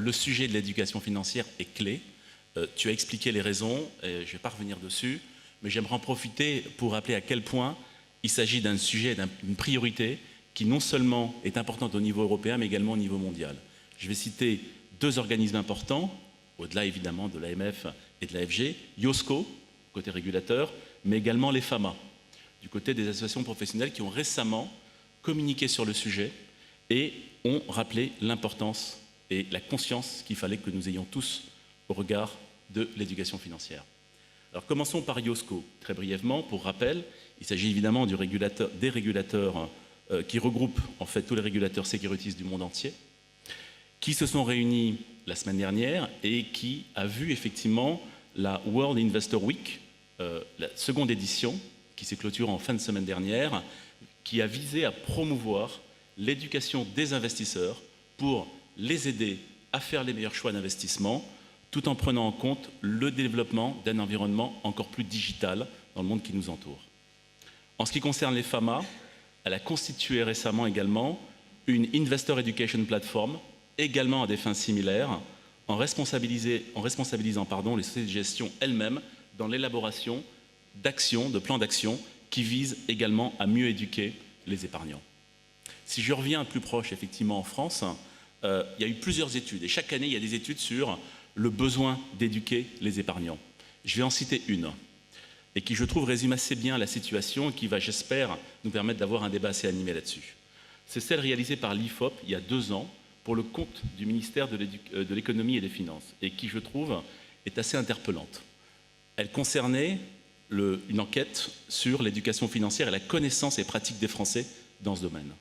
le sujet de l'éducation financière est clé. Tu as expliqué les raisons, et je ne vais pas revenir dessus, mais j'aimerais en profiter pour rappeler à quel point il s'agit d'un sujet, d'une priorité qui non seulement est importante au niveau européen, mais également au niveau mondial. Je vais citer deux organismes importants, au-delà évidemment de l'AMF et de l'AFG, IOSCO, côté régulateur, mais également les FAMA, du côté des associations professionnelles qui ont récemment communiqué sur le sujet et ont rappelé l'importance et la conscience qu'il fallait que nous ayons tous au regard de l'éducation financière. Alors commençons par IOSCO, très brièvement, pour rappel, il s'agit évidemment des régulateurs qui regroupent en fait tous les régulateurs sécuritistes du monde entier, qui se sont réunis la semaine dernière et qui a vu effectivement la World Investor Week, la seconde édition, qui s'est clôturée en fin de semaine dernière, qui a visé à promouvoir l'éducation des investisseurs pour les aider à faire les meilleurs choix d'investissement, tout en prenant en compte le développement d'un environnement encore plus digital dans le monde qui nous entoure. En ce qui concerne les FAMA, elle a constitué récemment également une Investor Education Platform, également à des fins similaires, en responsabilisant les sociétés de gestion elles-mêmes dans l'élaboration d'actions, de plans d'action qui visent également à mieux éduquer les épargnants. Si je reviens plus proche, effectivement, en France, il y a eu plusieurs études, et chaque année, il y a des études sur le besoin d'éduquer les épargnants. Je vais en citer une, et qui, je trouve, résume assez bien la situation et qui va, j'espère, nous permettre d'avoir un débat assez animé là-dessus. C'est celle réalisée par l'IFOP il y a 2 ans pour le compte du ministère de l'Économie et des Finances, et qui, je trouve, est assez interpellante. Elle concernait une enquête sur l'éducation financière et la connaissance et pratique des Français dans ce domaine.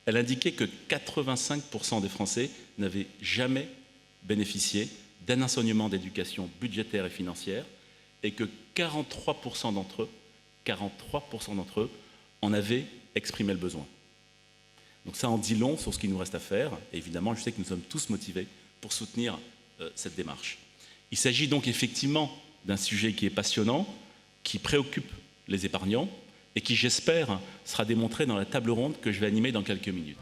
Elle indiquait que 85% des Français n'avaient jamais bénéficié d'un enseignement d'éducation budgétaire et financière et que 43% d'entre eux en avaient exprimé le besoin. Donc ça en dit long sur ce qu'il nous reste à faire. Et évidemment, je sais que nous sommes tous motivés pour soutenir cette démarche. Il s'agit donc effectivement d'un sujet qui est passionnant, qui préoccupe les épargnants et qui, j'espère, sera démontré dans la table ronde que je vais animer dans quelques minutes.